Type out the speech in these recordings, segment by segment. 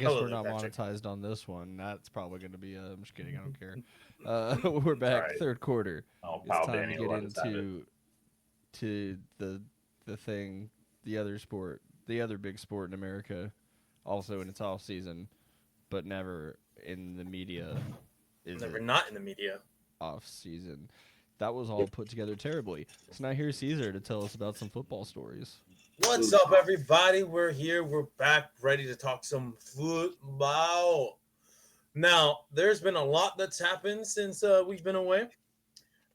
guess we're not monetized on this one. That's probably going to be. I'm just kidding. I don't care. We're back, right. third quarter. Oh, It's pal time to Danny, get let us have it. into the thing, the other sport, the other big sport in America, also in its off season, but never in the media. Is Never it not in the media. off season? That was all put together terribly. So now here's Caesar to tell us about some football stories. What's up, everybody? We're here. We're back, ready to talk some football. Now, there's been a lot that's happened since we've been away,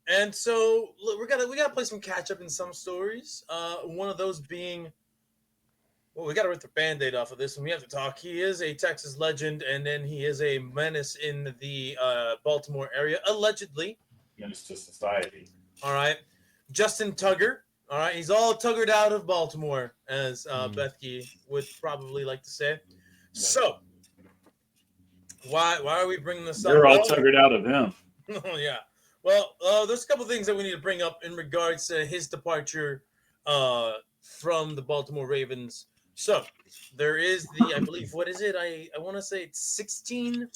and so look, we gotta play some catch up in some stories. One of those being, well, we gotta rip the band-aid off of this, and we have to talk. He is a Texas legend, and then he is a menace in the Baltimore area, allegedly. Menace to society. All right, Justin Tugger. All right, he's all tuggered out of Baltimore, as Bethke would probably like to say. So, why are we bringing this up? You're all tuggered out of him. Oh, yeah. Well, there's a couple things that we need to bring up in regards to his departure from the Baltimore Ravens. So, there is I believe, what is it? I want to say it's 16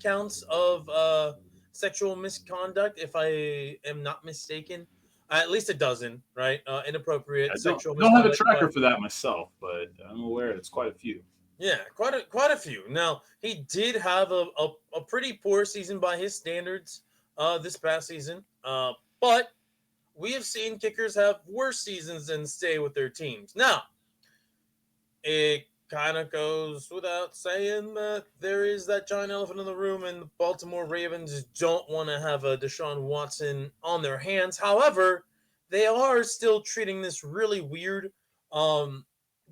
counts of sexual misconduct, if I am not mistaken. At least a dozen, right? Inappropriate sexual misconduct. I don't have a tracker but, for that myself, but I'm aware it's quite a few. Yeah, quite a few. Now, he did have a pretty poor season by his standards this past season, but we have seen kickers have worse seasons and stay with their teams. Now, it kind of goes without saying that there is that giant elephant in the room, and the Baltimore Ravens don't want to have a Deshaun Watson on their hands. However, they are still treating this really weird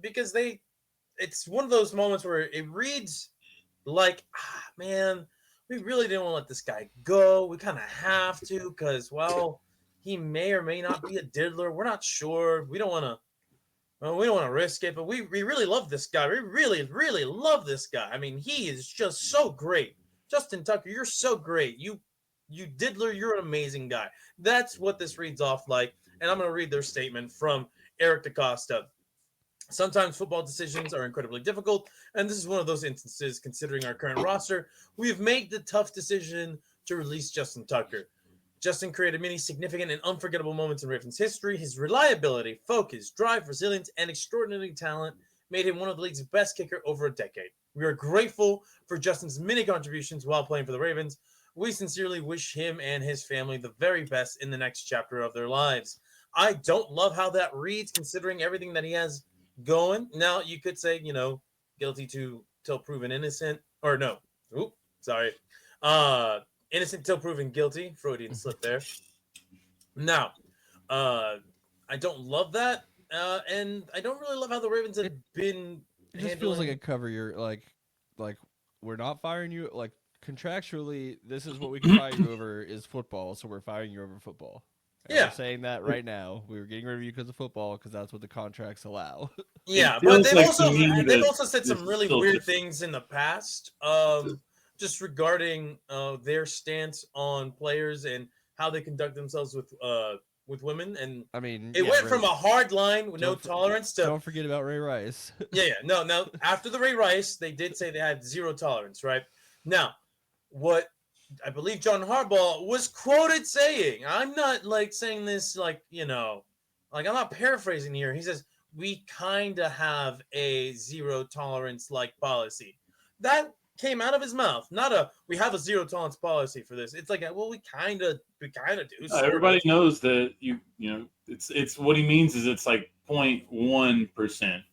because it's one of those moments where it reads like, man, we really didn't want to let this guy go. We kind of have to because, well, he may or may not be a diddler. We're not sure. We don't want to risk it, but we really love this guy. We really, really love this guy. I mean, he is just so great. Justin Tucker, you're so great. You diddler, you're an amazing guy. That's what this reads off like. And I'm going to read their statement from Eric DaCosta. Sometimes football decisions are incredibly difficult, and this is one of those instances. Considering our current roster, we have made the tough decision to release Justin Tucker. Justin created many significant and unforgettable moments in Ravens history. His reliability, focus, drive, resilience, and extraordinary talent made him one of the league's best kicker over a decade. We are grateful for Justin's many contributions while playing for the Ravens. We sincerely wish him and his family the very best in the next chapter of their lives. I don't love how that reads, considering everything that he has going. Now, you could say, guilty till proven innocent. Or no. Oop, sorry. Innocent till proven guilty. Freudian slip there. Now, I don't love that. And I don't really love how the Ravens have been It just feels like a cover. You're like we're not firing you. Like, contractually, this is what we can fire you over is football, so we're firing you over football. And we're saying that right now. We were getting rid of you because of football because that's what the contracts allow. Yeah, but they've also said some really weird things in the past, just regarding their stance on players and how they conduct themselves with women. And I mean, it went from a hard line with no tolerance to don't forget about Ray Rice. No. After the Ray Rice, they did say they had zero tolerance, right? Now, what I believe John Harbaugh was quoted saying, I'm not saying this I'm not paraphrasing here. He says, we kind of have a zero tolerance policy. That came out of his mouth, not we have a zero tolerance policy for this. It's we kind of do. Everybody knows that it's what he means is it's 0.1%.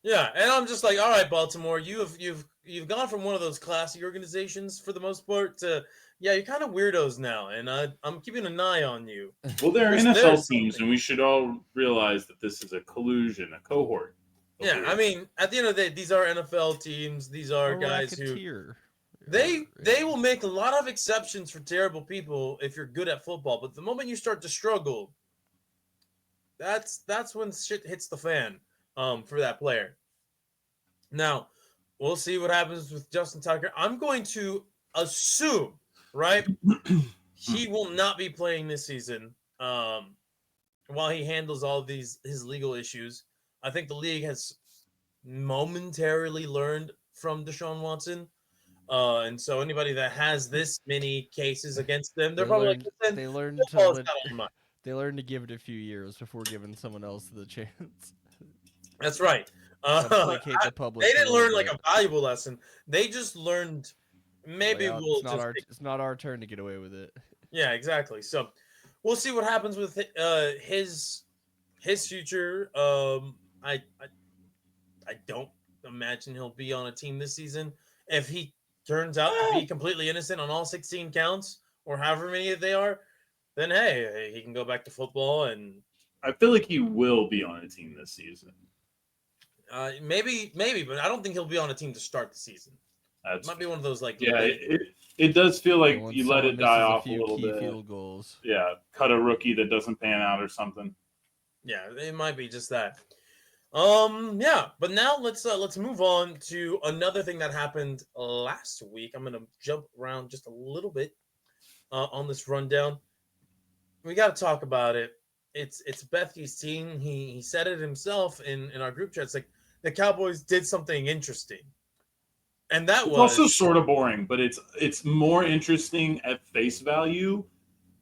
Yeah, and I'm just all right, Baltimore, you've gone from one of those classy organizations for the most part to you're kind of weirdos now, and I'm keeping an eye on you. Well, they're NFL teams, and we should all realize that this is a collusion, a cohort. Yeah, I mean, at the end of the day, these are NFL teams. These are guys who they will make a lot of exceptions for terrible people if you're good at football, but the moment you start to struggle, that's when shit hits the fan for that player. Now, we'll see what happens with Justin Tucker. I'm going to assume, right, he will not be playing this season while he handles all of his legal issues. I think the league has momentarily learned from Deshaun Watson. And so anybody that has this many cases against them, they're They probably learned like, "Listen, they learned to football's let not on mine." they learned to give it a few years before giving someone else the chance. That's right. Gotta placate the public. They for a didn't little learn like bit. a valuable lesson. They just learned maybe Well, we'll just it's not our turn to get away with it. yeah, exactly. So we'll see what happens with his future. I don't imagine he'll be on a team this season. If he turns out to be completely innocent on all 16 counts or however many they are, then hey, he can go back to football and I feel like he will be on a team this season. maybe, but I don't think he'll be on a team to start the season. That's Might be one of those like yeah. late. It does feel like Once you let someone it die misses off a few little key bit. field goals. Yeah, cut a rookie that doesn't pan out or something. Yeah, it might be just that. Yeah, but now let's move on to another thing that happened last week. I'm gonna jump around just a little bit on this rundown. We got to talk about it. It's Bethy's team. He said it himself in our group chat. It's like the Cowboys did something interesting, and that It's was also sort of boring, but it's more interesting at face value,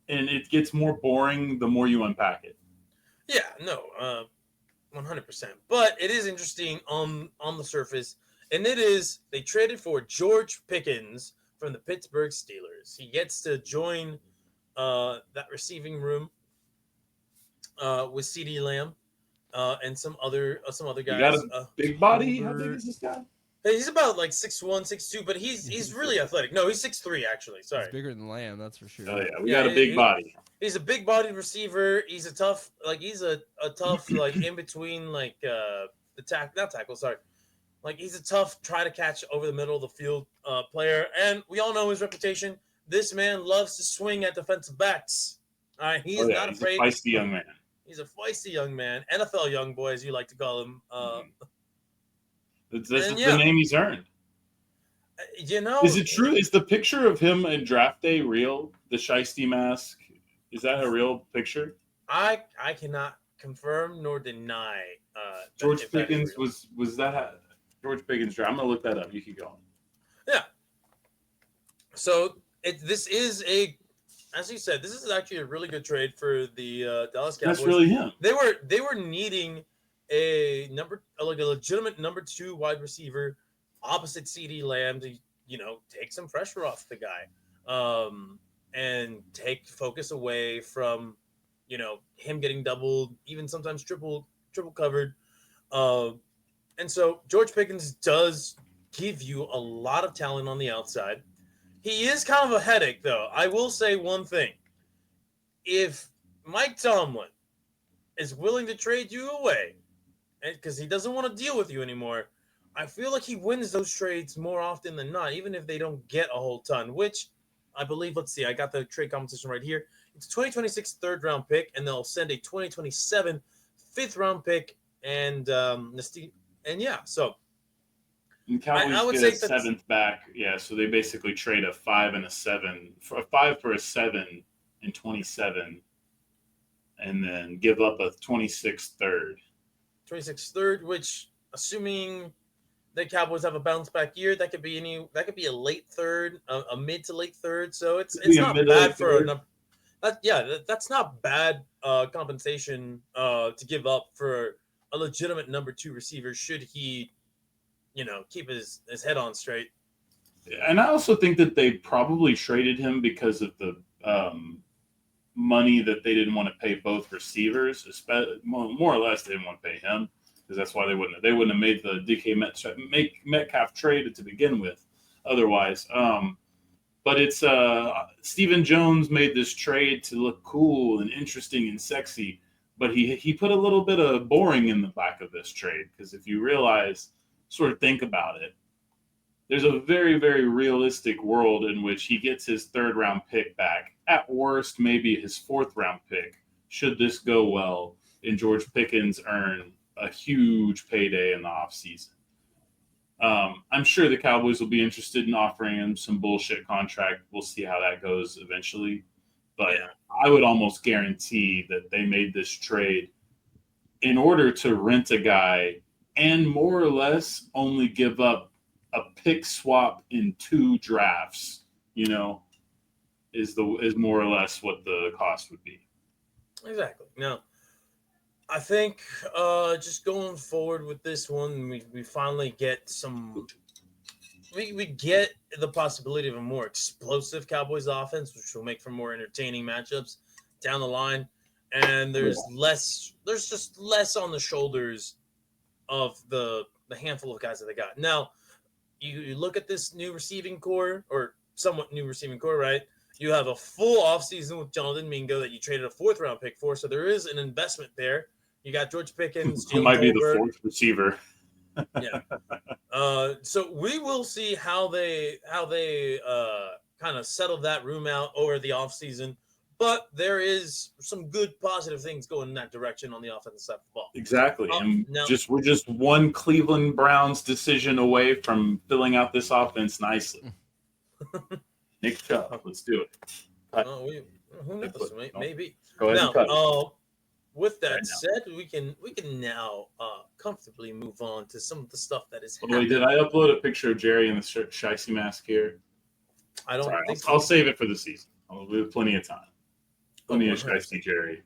and it gets more boring the more you unpack it. yeah, no, 100%. But it is interesting on the surface, and it is they traded for George Pickens from the Pittsburgh Steelers. He gets to join that receiving room with CeeDee Lamb and some other You got guys. a big body. How big Herbert. is this guy? He's about like 6'1", 6'2", but he's really athletic. No, he's 6'3", actually. Sorry. He's bigger than Lamb, that's for sure. Oh yeah, we got a big body. He's a big bodied receiver. He's a tough, he's a tough, in between, the not tackle, sorry. Like, he's a tough, try to catch over the middle of the field player. And we all know his reputation. This man loves to swing at defensive backs. All right, he is not afraid. He's a feisty young man. He's a feisty young man. NFL young boy, as you like to call him. This is the name he's earned. Is it true? Is the picture of him at draft day real? The shiesty mask? Is that a real picture? I cannot confirm nor deny. George Pickens was that George Pickens draft? I'm gonna look that up. You keep going. Yeah. So this is as you said, this is actually a really good trade for the Dallas Cowboys. That's really him. They were needing a legitimate number 2 wide receiver opposite CeeDee Lamb to take some pressure off the guy, and take focus away from him getting doubled, even sometimes triple covered. And so George Pickens does give you a lot of talent on the outside. He is kind of a headache, though. I will say one thing. If Mike Tomlin is willing to trade you away, because he doesn't want to deal with you anymore, I feel like he wins those trades more often than not, even if they don't get a whole ton, which I believe, let's see, I got the trade competition right here. It's a 2026 third-round pick, and they'll send a 2027 fifth-round pick, and yeah, so and Cowboys I would get say a 7th back. Yeah, so they basically trade a 5 and a 7 for a 5 for a 7 in 27, and then give up a 26th third. 26th third, which assuming the Cowboys have a bounce back year, that could be a late third, a mid to late third. So it's not bad for a number. That's not bad compensation to give up for a legitimate number 2 receiver. Should he, keep his head on straight. And I also think that they probably traded him because of the money that they didn't want to pay both receivers. More or less, they didn't want to pay him, because that's why they wouldn't have made the DK Metcalf trade to begin with. Otherwise, but it's Stephen Jones made this trade to look cool and interesting and sexy, but he put a little bit of boring in the back of this trade, because if you think about it, there's a very, very realistic world in which he gets his 3rd-round pick back. At worst, maybe his 4th-round pick, should this go well, and George Pickens earn a huge payday in the offseason. I'm sure the Cowboys will be interested in offering him some bullshit contract. We'll see how that goes eventually. But I would almost guarantee that they made this trade in order to rent a guy and more or less only give up a pick swap in 2 drafts, is more or less what the cost would be. Exactly. Now, I think just going forward with this one, we finally get we get the possibility of a more explosive Cowboys offense, which will make for more entertaining matchups down the line. And there's just less on the shoulders of the handful of guys that they got. Now, you look at this new receiving core, or somewhat new receiving core, right? You have a full offseason with Jonathan Mingo that you traded a 4th-round pick for, so there is an investment there. You got George Pickens, Who might be the 4th receiver. Yeah. So we will see how they kind of settle that room out over the offseason. But there is some good positive things going in that direction on the offensive side of the ball. Exactly. And we're just one Cleveland Browns decision away from filling out this offense nicely. Nick Chubb, let's do it. Who knows? Maybe. Go ahead and cut. With that said, we can now comfortably move on to some of the stuff that is happening. Did I upload a picture of Jerry in the Shicey mask here? I don't think so. I'll save it for the season. We have plenty of time. Plenty of Shicey Jerry.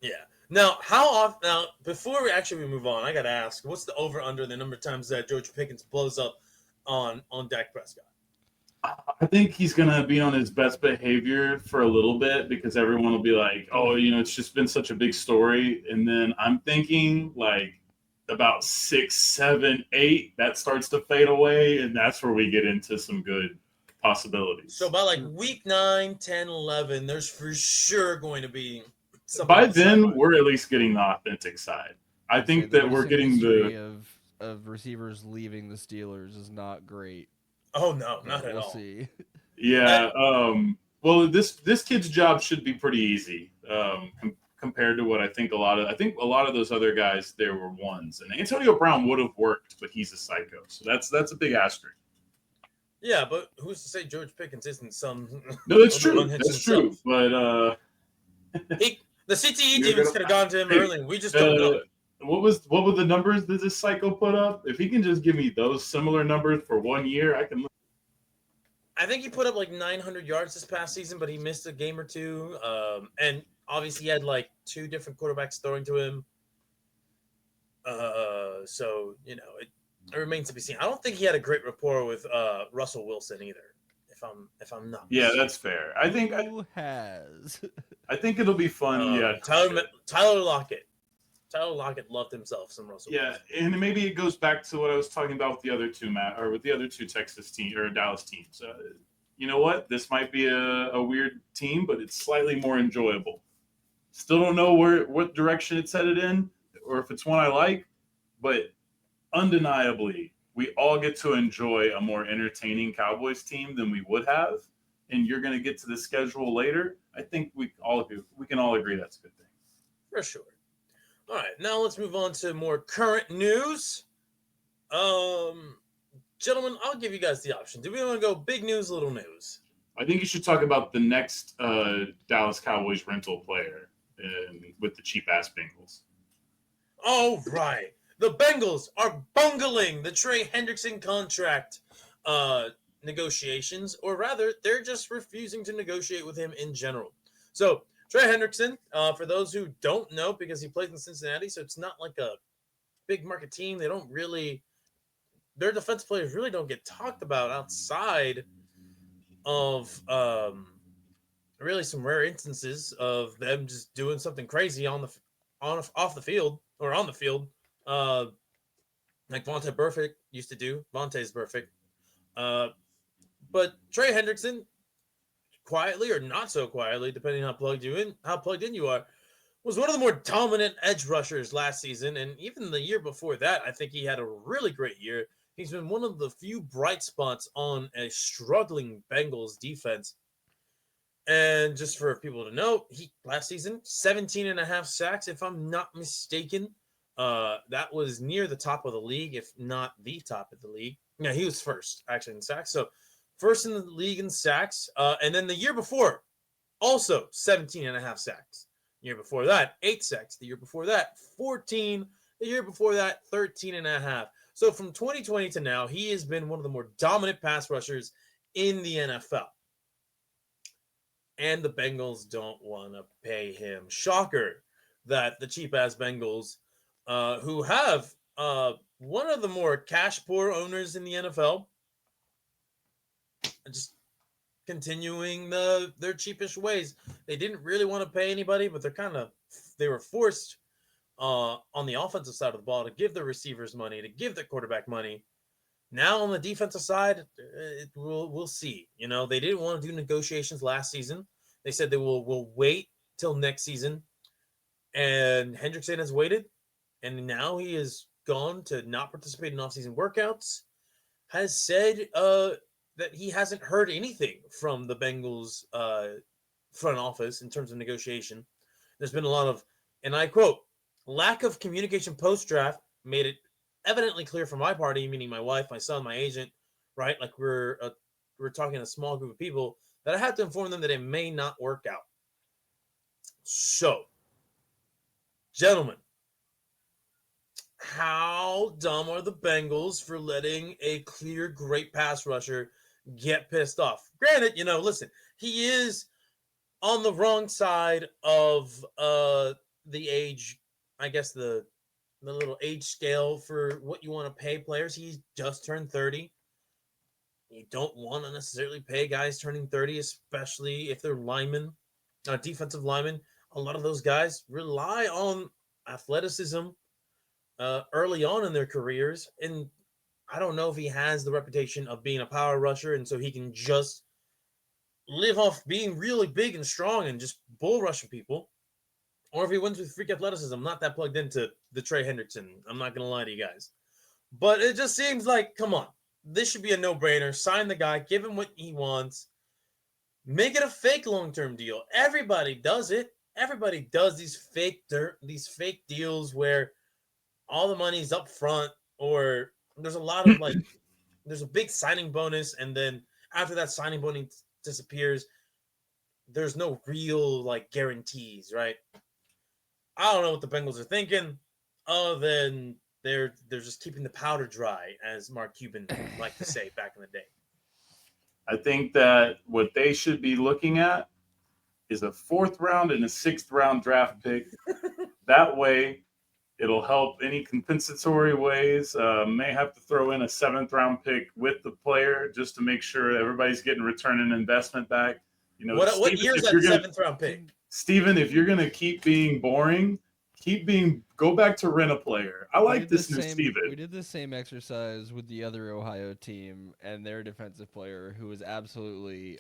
Yeah. Now, how often? Now, before we move on, I got to ask, what's the over/under the number of times that George Pickens blows up on Dak Prescott? I think he's going to be on his best behavior for a little bit because everyone will be like, oh, it's just been such a big story. And then I'm thinking like about 6, 7, 8, that starts to fade away. And that's where we get into some good possibilities. So by like week 9, 10, 11, there's for sure going to be something. By then, we're at least getting the authentic side. I think that we're getting of receivers leaving the Steelers is not great. Oh no, not at all. We'll see. Yeah. Well, this kid's job should be pretty easy compared to what I think a lot of those other guys there were ones, and Antonio Brown would have worked, but he's a psycho, so that's a big asterisk. Yeah, but who's to say George Pickens isn't some? No, that's true. That's true. But the CTE demons could have gone to him early. We just don't know. What were the numbers that this psycho put up? If he can just give me those similar numbers for 1 year, I can. I think he put up like 900 yards this past season, but he missed a game or two. And obviously he had like 2 different quarterbacks throwing to him. So it remains to be seen. I don't think he had a great rapport with Russell Wilson either. If I'm not. Yeah, that's fair. I think I think it'll be fun. Tyler Lockett. Tyler Lockett loved himself some Russell Wilson. And maybe it goes back to what I was talking about with the other two, with the other 2 Texas teams or Dallas teams. You know what? This might be a weird team, but it's slightly more enjoyable. Still don't know what direction it's headed in, or if it's one I like, but undeniably, we all get to enjoy a more entertaining Cowboys team than we would have. And you're going to get to the schedule later. I think we can all agree that's a good thing. For sure. All right, now let's move on to more current news. Gentlemen, I'll give you guys the option. Do we want to go big news, little news? I think you should talk about the next Dallas Cowboys rental player with the cheap-ass Bengals. Oh, right. The Bengals are bungling the Trey Hendrickson contract negotiations, or rather, they're just refusing to negotiate with him in general. So, Trey Hendrickson, for those who don't know, because he plays in Cincinnati, so it's not like a big market team. They don't really – their defense players really don't get talked about outside of really some rare instances of them just doing something crazy off the field or on the field, like Vontae Burfict used to do. Vontae's perfect. But Trey Hendrickson – quietly or not so quietly, depending on how plugged in you are, was one of the more dominant edge rushers last season. And even the year before that, I think he had a really great year. He's been one of the few bright spots on a struggling Bengals defense. And just for people to know, last season, 17.5 sacks, if I'm not mistaken. That was near the top of the league, if not the top of the league. Yeah, he was first, actually, in sacks. So, first in the league in sacks. And then the year before, also 17.5 sacks. The year before that, 8 sacks. The year before that, 14. The year before that, 13.5. So from 2020 to now, he has been one of the more dominant pass rushers in the NFL. And the Bengals don't want to pay him. Shocker that the cheap-ass Bengals, who have one of the more cash-poor owners in the NFL, just continuing their cheapish ways. They didn't really want to pay anybody, but they were forced on the offensive side of the ball to give the receivers money, to give the quarterback money. Now on the defensive side, we'll see. You know, they didn't want to do negotiations last season. They said they will wait till next season. And Hendrickson has waited. And now he is gone to not participate in offseason workouts. Has said that he hasn't heard anything from the Bengals front office in terms of negotiation. There's been a lot of, and I quote, lack of communication post-draft made it evidently clear for my party, meaning my wife, my son, my agent, right? Like we're talking a small group of people, that I have to inform them that it may not work out. So, gentlemen, how dumb are the Bengals for letting a clear, great pass rusher get pissed off? Granted, you know, listen, he is on the wrong side of the age, I guess the little age scale for what you want to pay players. He's just turned 30. You don't want to necessarily pay guys turning 30, especially if they're linemen, defensive linemen. A lot of those guys rely on athleticism early on in their careers. And I don't know if he has the reputation of being a power rusher, and so he can just live off being really big and strong and just bull rushing people. Or if he wins with freak athleticism. I'm not that plugged into the Trey Hendrickson. I'm not going to lie to you guys. But it just seems like, come on. This should be a no-brainer. Sign the guy. Give him what he wants. Make it a fake long-term deal. Everybody does it. Everybody does these fake deals where all the money's up front, or there's a lot of there's a big signing bonus, and then after that signing bonus disappears, there's no real guarantees, right? I don't know what the Bengals are thinking, other than they're just keeping the powder dry, as Mark Cuban liked to say back in the day. I think that what they should be looking at is a 4th round and a 6th round draft pick. That way, it'll help any compensatory ways. May have to throw in a 7th round pick with the player just to make sure everybody's getting return and investment back. You know, what year is that 7th round pick? Steven, if you're gonna keep being boring, go back to rent a player. I like this new Steven. We did the same exercise with the other Ohio team and their defensive player who was absolutely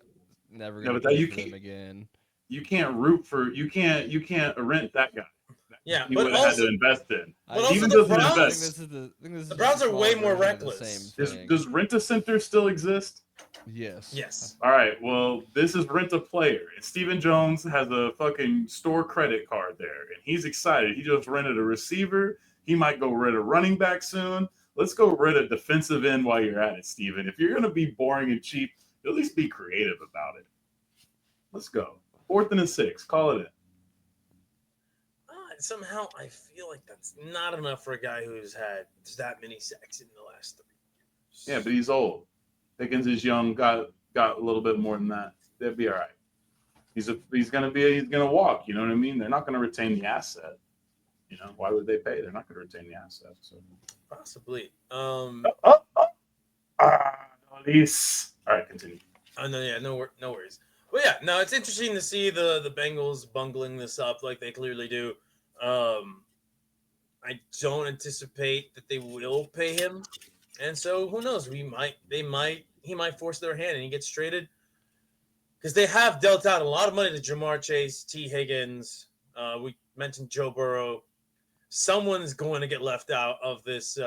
never going to play for them again. You can't you can't rent that guy. Yeah, he would have had to invest in. But also the Browns are way more reckless. Does Rent-A-Center still exist? Yes. All right. Well, this is Rent a Player. And Stephen Jones has a fucking store credit card there, and he's excited. He just rented a receiver. He might go rent a running back soon. Let's go rent a defensive end while you're at it, Steven. If you're going to be boring and cheap, at least be creative about it. Let's go. 4th and a 6. Call it in. Somehow I feel like that's not enough for a guy who's had that many sacks in the last 3 years. Yeah, but he's old. Pickens is young, got a little bit more than that. They'll be all right. He's gonna walk, you know what I mean? They're not gonna retain the asset. You know, why would they pay? They're not gonna retain the asset. So possibly. Nice. All right, continue. No worries. But yeah, no, it's interesting to see the Bengals bungling this up like they clearly do. I don't anticipate that they will pay him, and so who knows? He might force their hand and he gets traded, because they have dealt out a lot of money to Jamar Chase, T. Higgins. We mentioned Joe Burrow. Someone's going to get left out of this.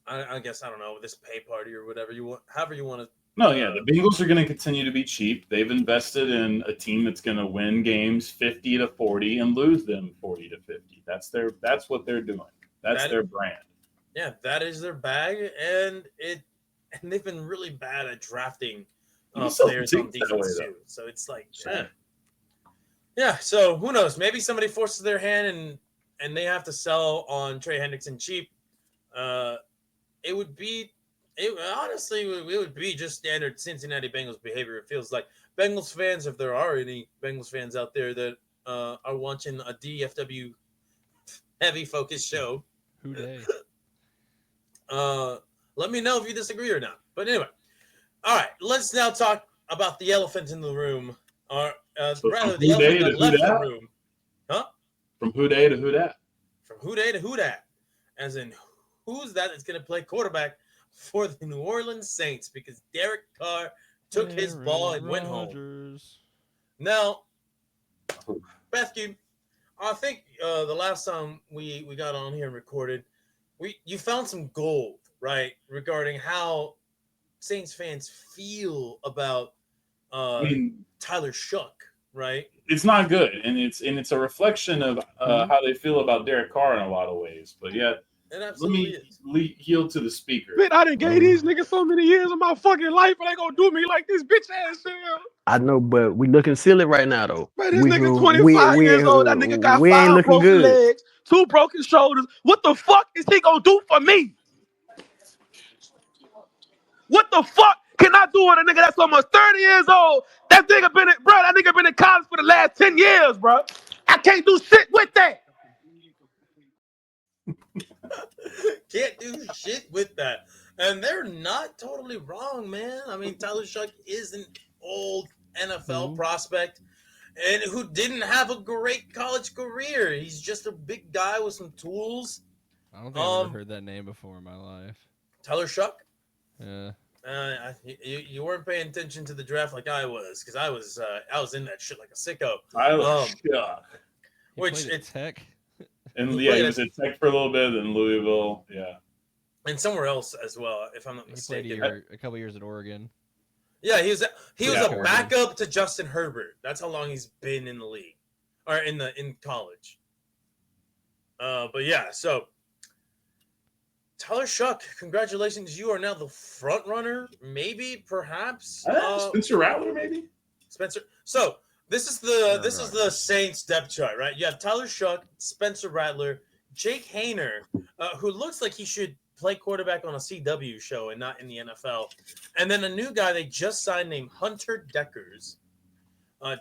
I guess, I don't know, this pay party or whatever you want, however you want to. No, yeah, the Bengals are going to continue to be cheap. They've invested in a team that's going to win games 50-40 and lose them 40-50. That's what they're doing. That's their brand. Yeah, that is their bag, and they've been really bad at drafting players on defense too. So it's like, yeah. So who knows? Maybe somebody forces their hand and they have to sell on Trey Hendrickson cheap. it would be honestly it would be just standard Cincinnati Bengals behavior. It feels like Bengals fans, if there are any Bengals fans out there that are watching a DFW heavy focus show, Who dey? let me know if you disagree or not. But anyway, all right, let's now talk about the elephant in the room, or So rather from the who dey elephant to that who left the dat? room. Huh? From who day to who dat? From who dey to who dat? As in, who's that that's going to play quarterback for the New Orleans Saints? Because Derek Carr took his ball and went home. Rodgers. Now, Bethke, I think the last time we got on here and recorded, you found some gold, right, regarding how Saints fans feel about I mean, Tyler Shuck, right? it's not good, and it's a reflection of how they feel about Derek Carr in a lot of ways. But yeah, It let absolutely me is. yield to the speaker. Man, I done gave these niggas so many years of my fucking life, and they gonna do me like this bitch ass shit. I know, but we looking silly right now though. Man, this we, nigga we, 25 we, years old. That nigga got we ain't 5 looking broken good. legs, 2 broken shoulders. What the fuck is he gonna do for me? What the fuck can I do with a nigga that's almost 30 years old? That nigga been in college for the last 10 years, bro. I can't do shit with that. Can't do shit with that. And they're not totally wrong, man. I mean, Tyler Shuck is an old NFL prospect and who didn't have a great college career. He's just a big guy with some tools. I don't think I've ever heard that name before in my life. Tyler Shuck? Yeah. You weren't paying attention to the draft like I was, because I was in that shit like a sicko. Tyler Shuck. He Which played at it's Tech. And He yeah, he played was at Tech for a little bit, in Louisville. Yeah. and somewhere else as well, if I'm not He played mistaken. a couple years at Oregon. Yeah, he was Yeah, a backup to Justin Herbert. That's how long he's been in the league, or in college. But yeah, so Tyler Shuck, congratulations! You are now the front runner, maybe, perhaps. Spencer Rattler, maybe. Spencer. So this is the Saints depth chart, right? You have Tyler Shuck, Spencer Rattler, Jake Haener, who looks like he should play quarterback on a CW show and not in the NFL, and then a new guy they just signed named Hunter Deckers.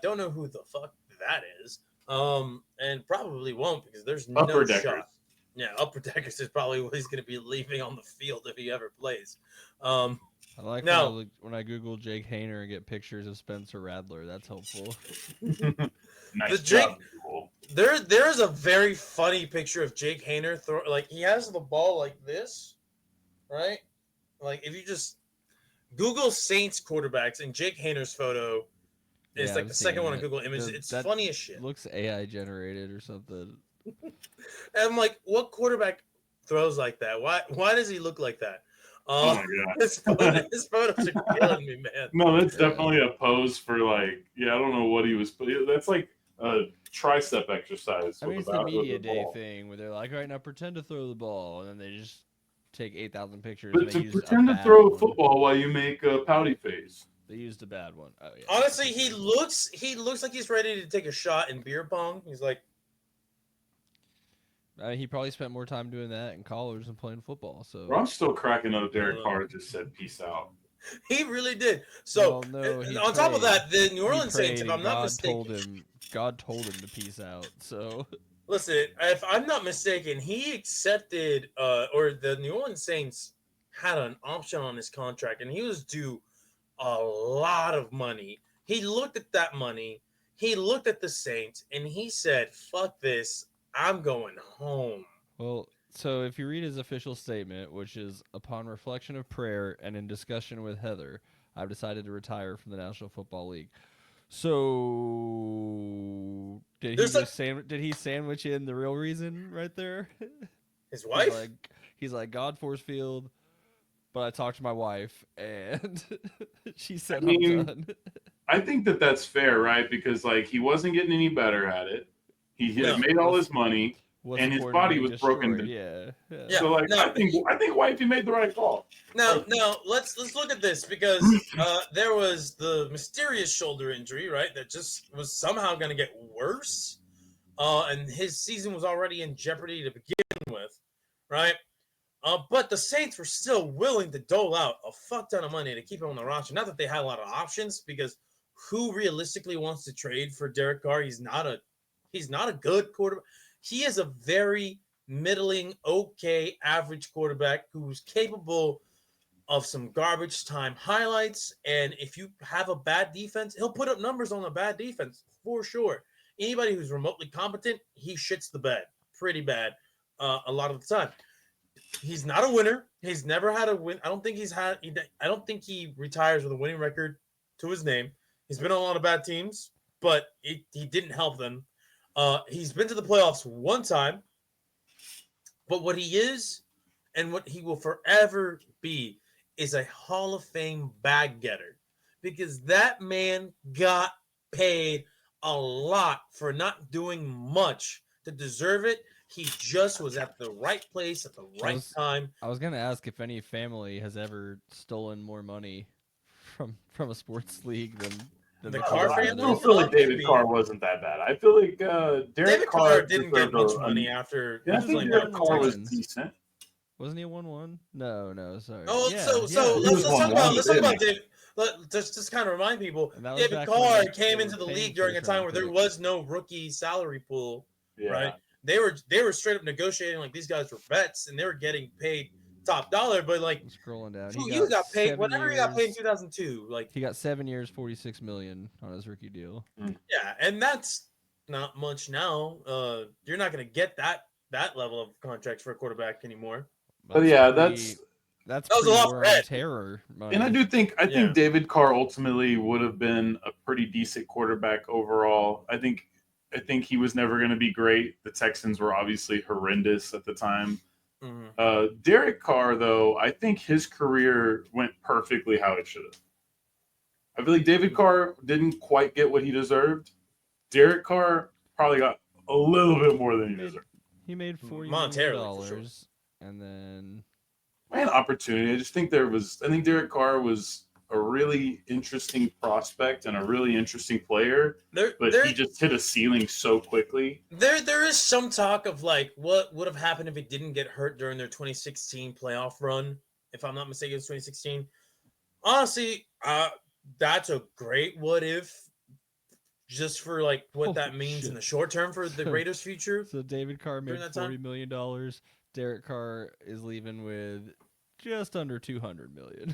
Don't know who the fuck that is, and probably won't because there's Upper no Deckers. shot. Yeah, Upper Deckers is probably what he's going to be leaving on the field if he ever plays. I like Now- when I Google Jake Haener and get pictures of Spencer Rattler. That's helpful. Nice The job. Jake- Cool. There is a very funny picture of Jake Haener he has the ball like this, right? Like if you just Google Saints quarterbacks and Jake Haener's photo is Yeah, like I've the second seen one on it. Google Images. It's That funny as shit. Looks AI generated or something. And I'm like, what quarterback throws like that? Why does he look like that? Oh my god. His photos are killing me, man. No, that's definitely a pose for I don't know what he was. That's like a tricep exercise. I mean, with it's the with media the day ball. thing where they're like, all right, now pretend to throw the ball, and then they just take 8,000 pictures. But and they to use pretend to bad throw a one. football while you make a pouty face. They used a bad one. Oh yeah. Honestly, he looks like he's ready to take a shot in beer pong. He's like, He probably spent more time doing that in college than playing football. So Bro, I'm still cracking up. Derek Carr just said peace out. he really did. So Well, no, he on top of prayed. that, the New He Orleans prayed Saints, if and I'm not God mistaken, God told him to peace out. So listen, if I'm not mistaken, he accepted, or the New Orleans Saints had an option on his contract, and he was due a lot of money. He looked at that money, he looked at the Saints, and he said, "Fuck this, I'm going home." well, so if you read his official statement, which is upon reflection of prayer and in discussion with Heather, I've decided to retire from the National Football League. So did he sandwich in the real reason right there? His wife? He's like God force field, but I talked to my wife and she said I'm done. I think that's fair, right? Because he wasn't getting any better at it. He had made all his money, What's and his important body being was broken. destroyed. Yeah. Yeah. So no. I think wifey made the right call. Now, let's look at this because there was the mysterious shoulder injury, right? That just was somehow going to get worse, and his season was already in jeopardy to begin with, right? But the Saints were still willing to dole out a fuck ton of money to keep him on the roster. Not that they had a lot of options, because who realistically wants to trade for Derek Carr? He's not a good quarterback. He is a very middling, okay, average quarterback who's capable of some garbage time highlights. And if you have a bad defense, he'll put up numbers on a bad defense for sure. Anybody who's remotely competent, he shits the bed pretty bad a lot of the time. He's not a winner. He's never had a win. I don't think he retires with a winning record to his name. He's been on a lot of bad teams, but he didn't help them. He's been to the playoffs one time, but what he is and what he will forever be is a Hall of Fame bag getter, because that man got paid a lot for not doing much to deserve it. He just was at the right place at the right time. I was gonna ask if any family has ever stolen more money from a sports league than The Carr family? I don't feel like David Carr wasn't that bad. I feel like David Carr didn't get much money after. Yeah, I think Derek Carr was decent. Wasn't he a 1-1? No, sorry. Oh, yeah, so yeah. let's talk about David. Just kind of remind people, David Carr came into the league during a time where there was no rookie salary pool, right? They were straight up negotiating like these guys were vets and they were getting paid top dollar, but like scrolling down, you got paid whatever he got paid in 2002. Like he got 7 years, $46 million on his rookie deal. Yeah, and that's not much now. You're not going to get that level of contracts for a quarterback anymore. But yeah, that was a lot for Ed. Terror money. And I think David Carr ultimately would have been a pretty decent quarterback overall. I think he was never going to be great. The Texans were obviously horrendous at the time. Mm-hmm. Derek Carr, though, I think his career went perfectly how it should have. I feel like David Carr didn't quite get what he deserved. Derek Carr probably got a little bit more than he deserved. He made $40 million, sure. And then opportunity. I think Derek Carr was a really interesting prospect and a really interesting player, but he just hit a ceiling so quickly. There is some talk of like what would have happened if he didn't get hurt during their 2016 playoff run. If I'm not mistaken, it's 2016. Honestly, that's a great what if, just for like what that means in the short term for the Raiders' future. So David Carr made $40 million. Derek Carr is leaving with just under $200 million.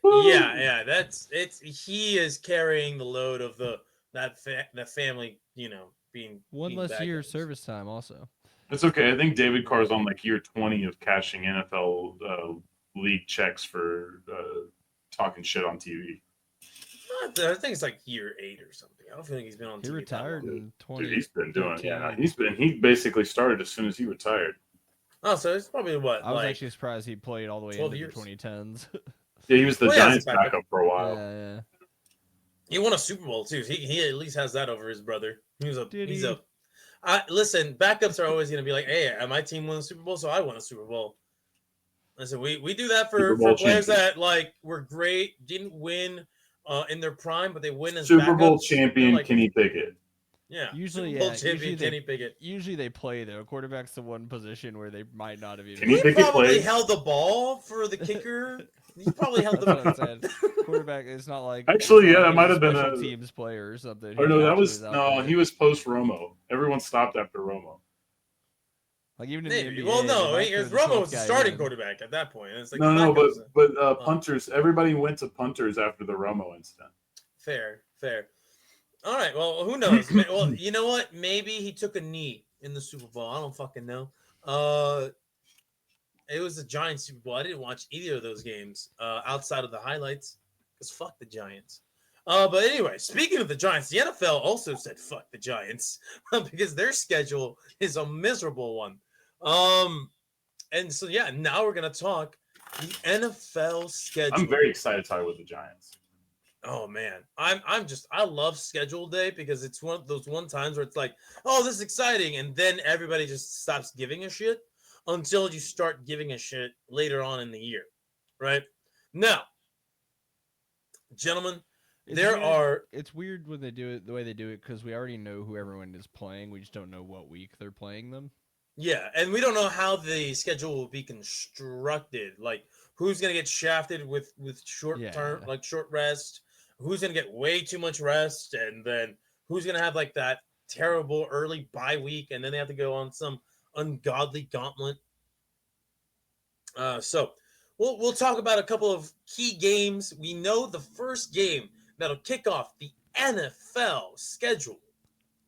Yeah, he is carrying the load of the family, being one less year service time also. It's okay. I think David Carr's on like year 20 of cashing NFL league checks for talking shit on TV. I think it's like year 8 or something. I don't think he's been on TV. He retired in 20. Dude, he's been doing he basically started as soon as he retired. Oh, so it's probably what? I was actually surprised he played all the way into the 2010s. Yeah, he was the Giants backup for a while. Yeah. He won a Super Bowl too. He at least has that over his brother. Listen, backups are always going to be like, hey, my team won a Super Bowl, so I won a Super Bowl. Listen, we do that for players that like were great, didn't win in their prime, but they win as Super Bowl backups. champion Kenny Pickett. Yeah, usually Kenny Pickett. Usually they play though. Quarterback's the one position where they might not have even. He probably held the ball for the kicker. He probably held the quarterback. It's not like that might have been a teams player or something. Or no, he was post Romo. Everyone stopped after Romo. Like even in the NBA, Romo was the starting quarterback at that point. It's like but punters. Everybody went to punters after the Romo incident. Fair. All right. Well, who knows? Well, you know what? Maybe he took a knee in the Super Bowl. I don't fucking know. It was the Giants Super Bowl. I didn't watch either of those games outside of the highlights because fuck the Giants. But anyway, speaking of the Giants, the NFL also said fuck the Giants because their schedule is a miserable one. And so now we're gonna talk the NFL schedule. I'm very excited to talk with the Giants. Oh man, I love schedule day because it's one of those times where it's like, oh, this is exciting, and then everybody just stops giving a shit until you start giving a shit later on in the year, right? Now, gentlemen, it's weird when they do it the way they do it because we already know who everyone is playing. We just don't know what week they're playing them. Yeah, and we don't know how the schedule will be constructed. Like, who's gonna get shafted with short term, Yeah. like short rest? Who's gonna get way too much rest, and then who's gonna have like that terrible early bye week, and then they have to go on some ungodly gauntlet. So we'll talk about a couple of key games. We know the first game that'll kick off the NFL schedule.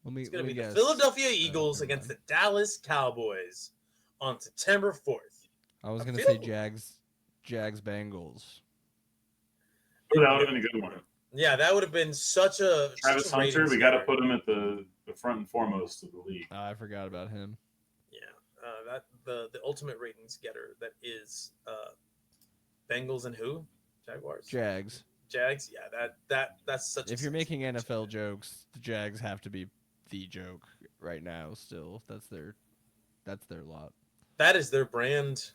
It's going to be the guess. Philadelphia Eagles never against mind. the Dallas Cowboys on September 4th. I was I gonna feel- say Jags Bengals. That would have been a good one. Yeah, that would have been such a Travis such a Hunter, ratings we got to getter. put him at the front and foremost of the league. I forgot about him. Yeah, that the ultimate ratings getter that is Bengals and who? Jaguars. Jags. Jags. Yeah, that's such. If you're making NFL jokes, the Jags have to be the joke right now. Still, that's their lot. that is their brand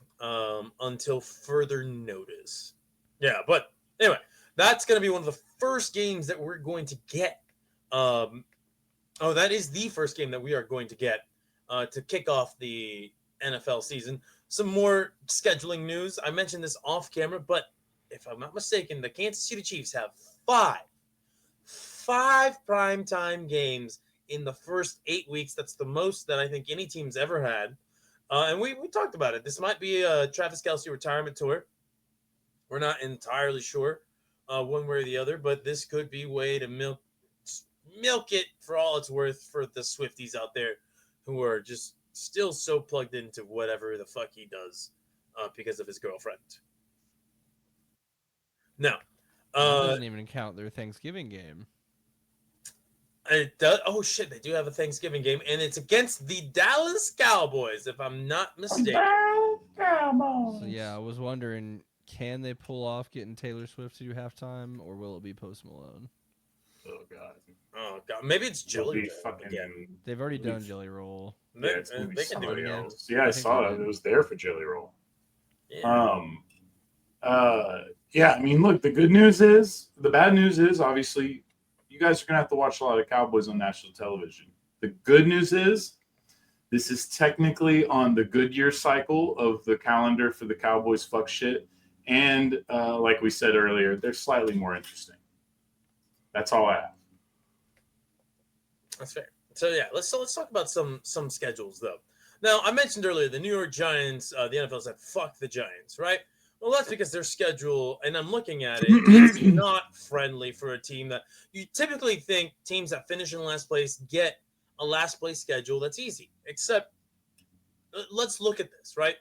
until further notice. Yeah, but anyway, that's going to be one of the first games that we're going to get. That is the first game that we are going to get to kick off the NFL season. Some more scheduling news. I mentioned this off camera, but if I'm not mistaken, the Kansas City Chiefs have five primetime games in the first 8 weeks. That's the most that I think any team's ever had. And we talked about it. This might be a Travis Kelce retirement tour. We're not entirely sure one way or the other, but this could be a way to milk it for all it's worth for the Swifties out there who are just still so plugged into whatever the fuck he does because of his girlfriend. Now, That doesn't even count their Thanksgiving game. it does. Oh shit, they do have a Thanksgiving game, and it's against the Dallas Cowboys, if I'm not mistaken. So yeah, I was wondering, can they pull off getting Taylor Swift to do halftime, or will it be Post Malone? Oh god. Oh god, maybe it's It'll Jelly be Roll fucking. again. They've already It'll done be- Jelly Roll. Yeah, it's gonna be They can do somebody it again. else. Yeah, I think saw they that. did. It was there for Jelly Roll. Yeah. Yeah, I mean, look, the bad news is obviously you guys are gonna have to watch a lot of Cowboys on national television. The good news is this is technically on the Goodyear cycle of the calendar for the Cowboys fuck shit. And like we said earlier, they're slightly more interesting. That's all I have. That's fair. So yeah, let's talk about some schedules though. Now I mentioned earlier the New York Giants. The NFL said fuck the Giants, right? Well, that's because their schedule, and I'm looking at it, it's not friendly for a team that you typically think teams that finish in last place get a last place schedule that's easy. Except, let's look at this, right?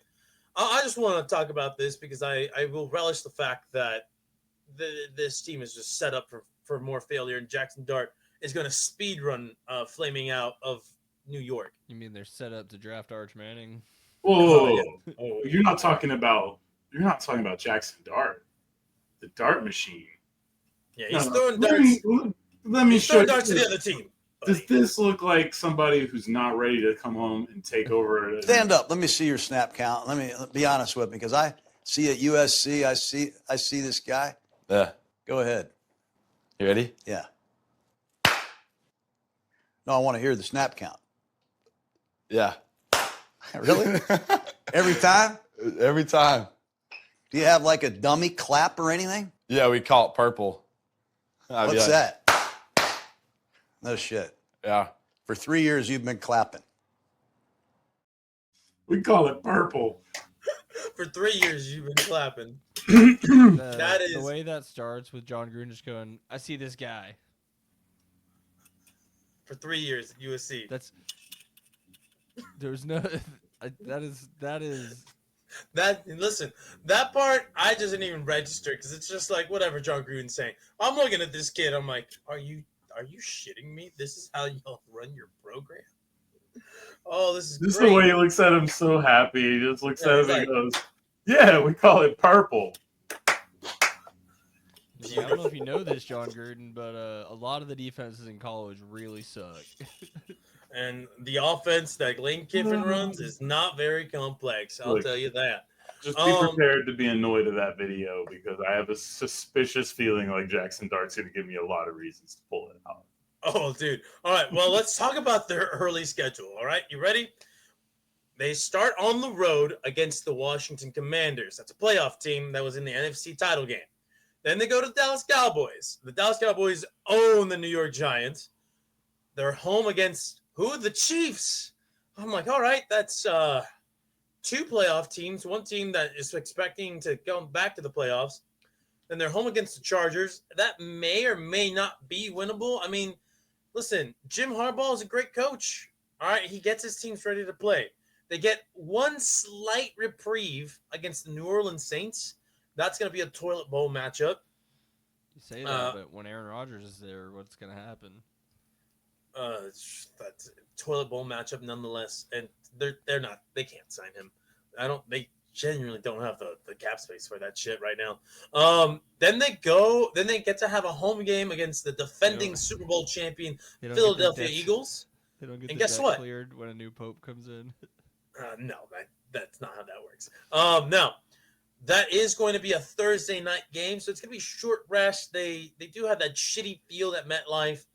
I just want to talk about this because I will relish the fact that this team is just set up for more failure, and Jackson Dart is going to speed run flaming out of New York. You mean they're set up to draft Arch Manning? Whoa, Oh, you're not talking about Jackson Dart, the Dart machine. yeah, he's No, throwing let darts. me He's show throwing you. darts to the other team. Does this look like somebody who's not ready to come home and take over? Stand up. Let me see your snap count. Let me be honest with me, because I see at USC, I see this guy. Yeah. Go ahead. You ready? Yeah. No, I want to hear the snap count. Yeah. Really? Every time? Every time. Do you have like a dummy clap or anything? Yeah, we call it purple. I'd be What's like, that? No shit. Yeah. For 3 years, you've been clapping. We call it purple. For 3 years, you've been clapping. That is- the way that starts with John Gruden just going, "I see this guy." For 3 years at USC. That's there's no that is Listen, that part I just didn't even register because it's just like whatever John Gruden's saying. I'm looking at this kid. I'm like, are you shitting me? This is how y'all run your program? Oh, this is This is great. the way he looks at him, so happy. He just looks Yeah, at he's him and like- goes, "Yeah, we call it purple." I don't know if you know this, John Gruden, but a lot of the defenses in college really suck. And the offense that Lane Kiffin runs is not very complex. I'll Look. tell you that. Just be prepared to be annoyed at that video because I have a suspicious feeling like Jackson Dart's going to give me a lot of reasons to pull it out. Oh, dude. All right. Well, let's talk about their early schedule. All right. You ready? They start on the road against the Washington Commanders. That's a playoff team that was in the NFC title game. Then they go to the Dallas Cowboys. The Dallas Cowboys own the New York Giants. They're home against who? The Chiefs. I'm like, all right, that's 2 playoff teams. One team that is expecting to go back to the playoffs. Then they're home against the Chargers. That may or may not be winnable. I mean, listen, Jim Harbaugh is a great coach. All right, he gets his teams ready to play. They get one slight reprieve against the New Orleans Saints. That's going to be a toilet bowl matchup. You say that, but when Aaron Rodgers is there, what's going to happen? That's a toilet bowl matchup nonetheless, and they can't sign him. They genuinely don't have the cap space for that shit right now. Then they get to have a home game against the defending Super Bowl champion Philadelphia Eagles. They don't get and the guess debt what? cleared when a new pope comes in. No, that's not how that works. Now, that is going to be a Thursday night game, so it's going to be short rest. They do have that shitty field at MetLife,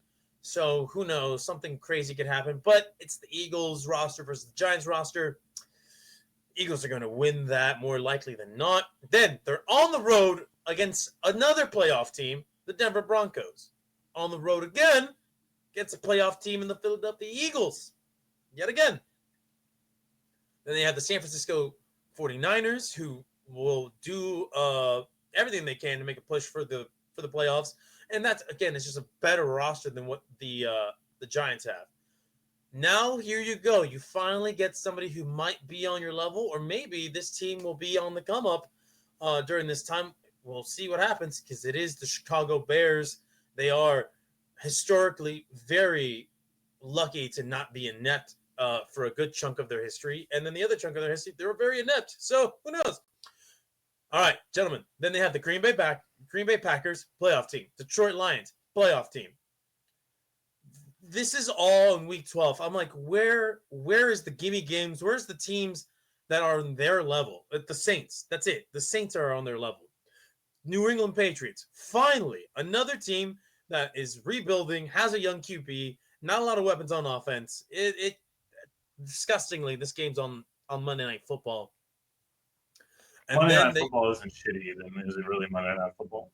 so who knows? Something crazy could happen, but it's the Eagles roster versus the Giants roster. Eagles are going to win that more likely than not. Then they're on the road against another playoff team, the Denver Broncos. On the road again against a playoff team in the Philadelphia Eagles. Yet again. Then they have the San Francisco 49ers, who will do everything they can to make a push for the playoffs. And that's, again, it's just a better roster than what the Giants have. Now, here you go. You finally get somebody who might be on your level, or maybe this team will be on the come up during this time. We'll see what happens, because it is the Chicago Bears. They are historically very lucky to not be inept for a good chunk of their history. And then the other chunk of their history, they were very inept. So who knows? All right, gentlemen. Then they have the Green Bay Packers playoff team, Detroit Lions playoff team. This is all in week 12. I'm like, where is the gimme games? Where's the teams that are on their level? The Saints. That's it. The Saints are on their level. New England Patriots. Finally, another team that is rebuilding, has a young QB, not a lot of weapons on offense. It disgustingly, this game's on Monday Night Football. And Monday Night Football isn't shitty, then is it really Monday Night Football?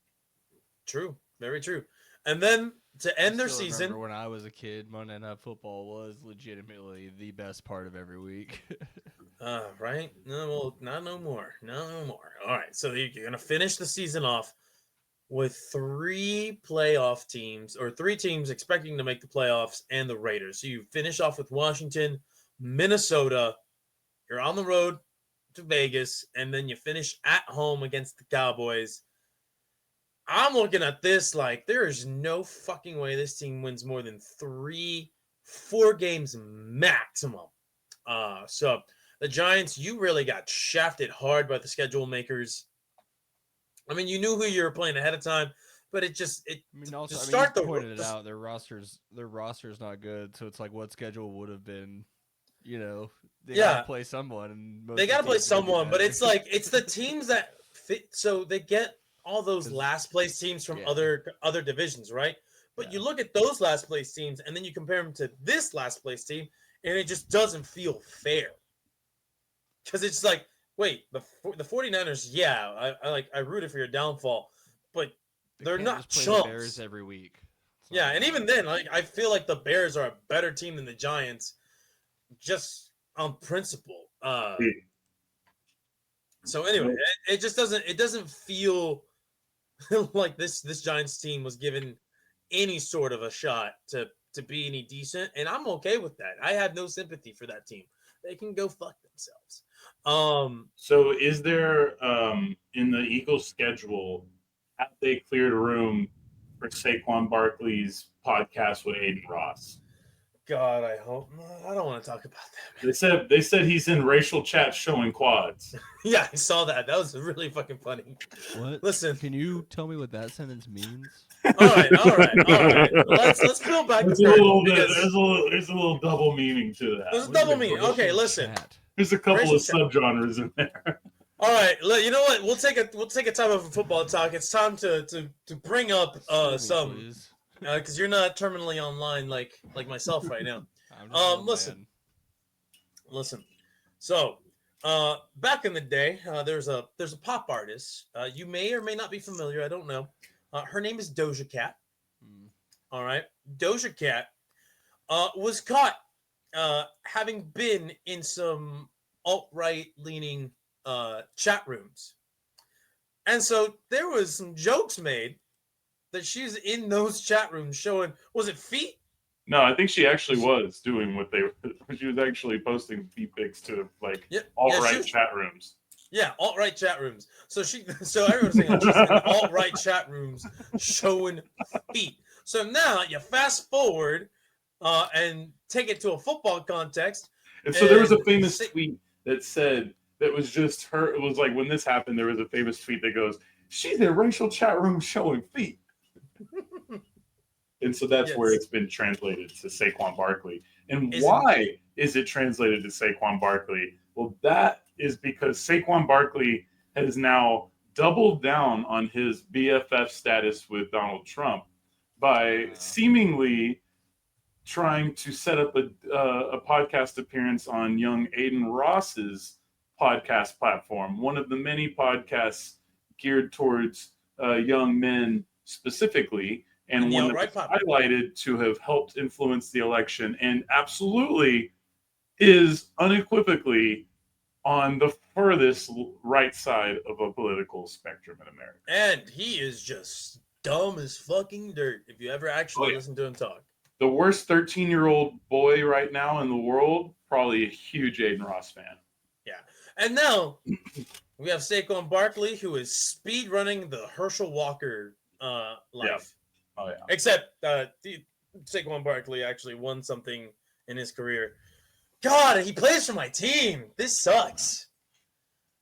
True. Very true. And then to end their season. Remember when I was a kid, Monday Night Football was legitimately the best part of every week. Right? No, well, not no more. No more. All right. So you're going to finish the season off with 3 playoff teams, or 3 teams expecting to make the playoffs, and the Raiders. So you finish off with Washington, Minnesota. You're on the road to Vegas, and then you finish at home against the Cowboys. I'm looking at this like there is no fucking way this team wins more than 3-4 games maximum. So the Giants, you really got shafted hard by the schedule makers. I mean, you knew who you were playing ahead of time, but you pointed it out. Their roster's not good, so it's like what schedule would have been. You know, they gotta play someone. And they gotta play someone, but it's like it's the teams that fit. So they get all those last place teams from other divisions, right? But you look at those last place teams, and then you compare them to this last place team, and it just doesn't feel fair. Because it's like, wait, the 49ers, I rooted for your downfall, but they're not just chumps. The Bears every week. Yeah, and even then, like I feel like the Bears are a better team than the Giants, just on principle. So anyway, it just doesn't feel like this Giants team was given any sort of a shot to be any decent, and I'm okay with that. I have no sympathy for that team. They can go fuck themselves. So is there in the Eagles schedule, have they cleared a room for Saquon Barkley's podcast with Aiden Ross? God, I hope. I don't want to talk about that. They said he's in racial chat showing quads. Yeah, I saw that. That was really fucking funny. What? Listen, can you tell me what that sentence means? All right. Let's peel back the curtain. There's a little double meaning to that. There's a double meaning. Okay, listen. There's a couple of subgenres in there. All right, you know what? We'll take a time out for football talk. It's time to bring up some, because you're not terminally online like myself right now. Listen. So, back in the day, there's a pop artist. You may or may not be familiar. I don't know. Her name is Doja Cat. Mm. All right, Doja Cat was caught having been in some alt-right leaning chat rooms, and so there was some jokes made that she's in those chat rooms showing, was it feet? No, I think she actually was doing what they. She was actually posting feet pics to like alt-right chat rooms. Yeah, alt-right chat rooms. So everyone's saying that she's in alt-right chat rooms showing feet. So now you fast forward and take it to a football context. And so there was a famous tweet that said that was just her. It was like when this happened, there was a famous tweet that goes, "She's in a racial chat room showing feet." And so that's where it's been translated to Saquon Barkley. And why is it translated to Saquon Barkley? Well, that is because Saquon Barkley has now doubled down on his BFF status with Donald Trump by seemingly trying to set up a podcast appearance on young Aiden Ross's podcast platform, one of the many podcasts geared towards young men specifically, and one that was highlighted to have helped influence the election, and absolutely is unequivocally on the furthest right side of a political spectrum in America. And he is just dumb as fucking dirt if you ever actually listen to him talk. The worst 13-year-old boy right now in the world, probably a huge Aiden Ross fan. Yeah. And now we have Saquon Barkley, who is speed running the Herschel Walker life. Yeah. Oh, yeah. Except Saquon Barkley actually won something in his career. God, he plays for my team. This sucks.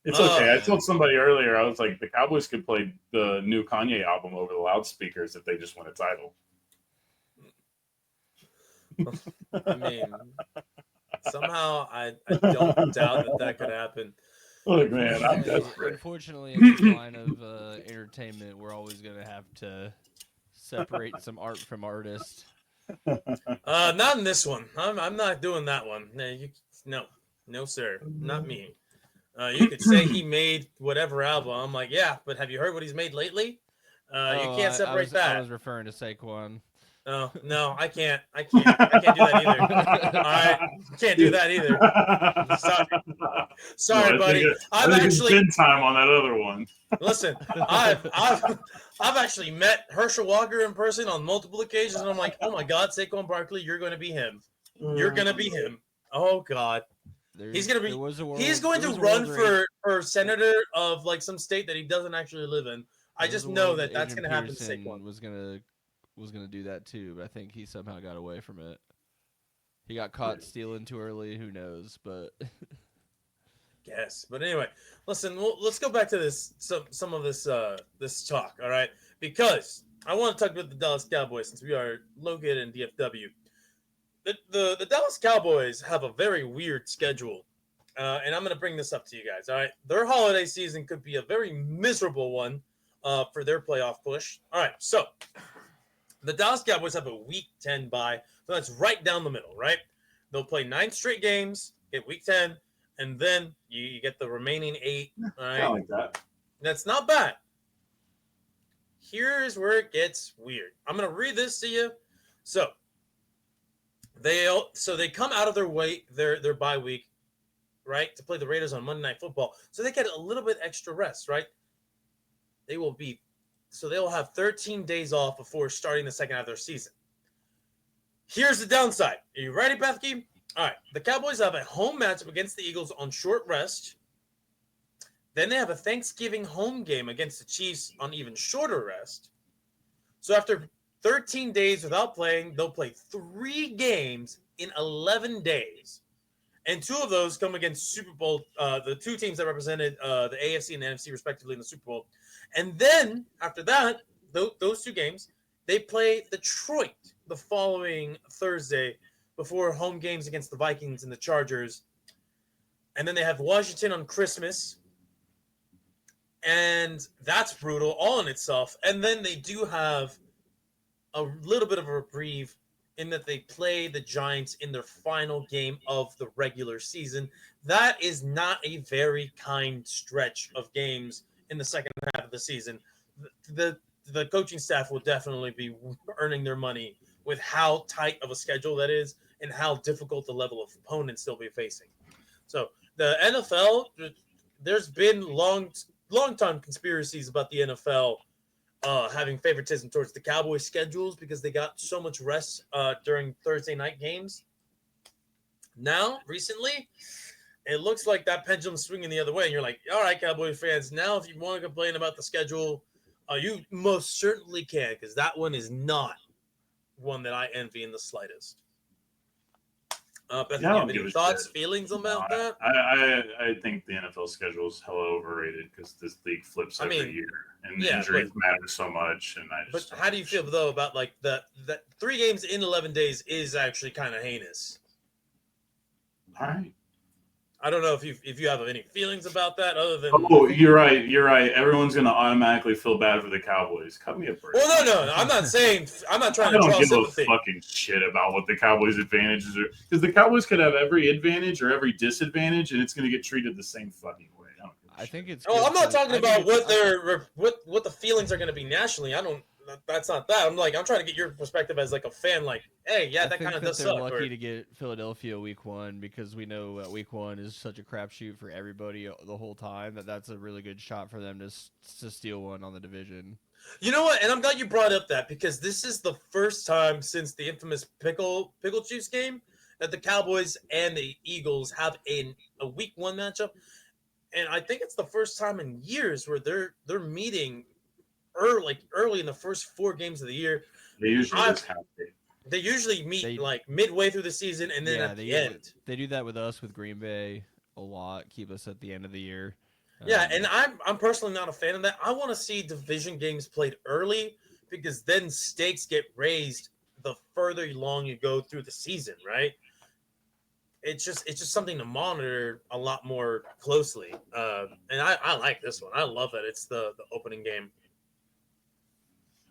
It's okay. I told somebody earlier, I was like, the Cowboys could play the new Kanye album over the loudspeakers if they just win a title. I mean, somehow I don't doubt that could happen. Look, man, I'm desperate. Unfortunately, in this line of entertainment, we're always going to have to separate some art from artist. Not in this one. I'm not doing that one. No, sir, not me. You could say he made whatever album. I'm like, yeah, but have you heard what he's made lately? You can't separate that. I was referring to Saquon. Oh, no, I can't do that either. All right, can't do that either. Sorry, buddy. I've actually been time on that other one. Listen, I've actually met Herschel Walker in person on multiple occasions, and I'm like, oh my God, Saquon Barkley, you're going to be him. You're going to be him. Oh God, he's going to be. He's going to run for senator of like some state that he doesn't actually live in. I just know that that's going to happen to Saquon. Was gonna do that too, but I think he somehow got away from it. He got caught stealing too early. Who knows? But yes. But anyway, listen. Let's go back to this. Some of this this talk. All right, because I want to talk about the Dallas Cowboys since we are located in DFW. The Dallas Cowboys have a very weird schedule, and I'm going to bring this up to you guys. All right, their holiday season could be a very miserable one for their playoff push. All right, so. The Dallas Cowboys have a Week 10 bye, so that's right down the middle, right? They'll play 9 straight games, get Week 10, and then you get the remaining 8. All right? Like that. That's not bad. Here's where it gets weird. I'm going to read this to you. So they come out of their bye week, right, to play the Raiders on Monday Night Football. So they get a little bit extra rest, right? So they'll have 13 days off before starting the second half of their season. Here's the downside. Are you ready, Bethke? All right. The Cowboys have a home matchup against the Eagles on short rest. Then they have a Thanksgiving home game against the Chiefs on even shorter rest. So after 13 days without playing, they'll play 3 games in 11 days. And 2 of those come against Super Bowl, the 2 teams that represented the AFC and the NFC respectively in the Super Bowl. And then after that, those 2 games, they play Detroit the following Thursday before home games against the Vikings and the Chargers. And then they have Washington on Christmas. And that's brutal all in itself. And then they do have a little bit of a reprieve in that they play the Giants in their final game of the regular season. That is not a very kind stretch of games in the second half of the season. The coaching staff will definitely be earning their money with how tight of a schedule that is and how difficult the level of opponents they'll be facing. So the NFL, there's been long time conspiracies about the NFL having favoritism towards the Cowboys' schedules because they got so much rest during Thursday night games. Now, recently, it looks like that pendulum's swinging the other way, and you're like, all right, Cowboys fans, now if you want to complain about the schedule, you most certainly can, because that one is not one that I envy in the slightest. Beth, Yeah, I don't any give a thoughts, shit. feelings about that? I think the NFL schedule is hella overrated because this league flips every year, and injuries matter so much. And But how do you feel though about like the 3 games in 11 days is actually kind of heinous? All right. I don't know if you have any feelings about that other than. Oh, you're right. You're right. Everyone's gonna automatically feel bad for the Cowboys. Cut me a break. Well, no. I'm not saying. I'm not trying I to don't draw give sympathy. a fucking shit about what the Cowboys' advantages are, because the Cowboys could have every advantage or every disadvantage, and it's gonna get treated the same fucking way. I think it's. Oh, I'm not talking about what the feelings are going to be nationally. That's not that. I'm trying to get your perspective as like a fan. Like, hey, yeah, that kind of does they're suck. lucky to get Philadelphia week 1 because we know week 1 is such a crapshoot for everybody the whole time that's a really good shot for them to steal one on the division. You know what? And I'm glad you brought up that because this is the first time since the infamous pickle juice game that the Cowboys and the Eagles have a week 1 matchup. And I think it's the first time in years where they're meeting early in the first 4 games of the year. They usually meet like midway through the season and then at the end. They do that with us with Green Bay a lot. Keep us at the end of the year. Yeah, and I'm personally not a fan of that. I want to see division games played early because then stakes get raised the further along you go through the season, right? It's just something to monitor a lot more closely. And I like this one. I love that it's the opening game.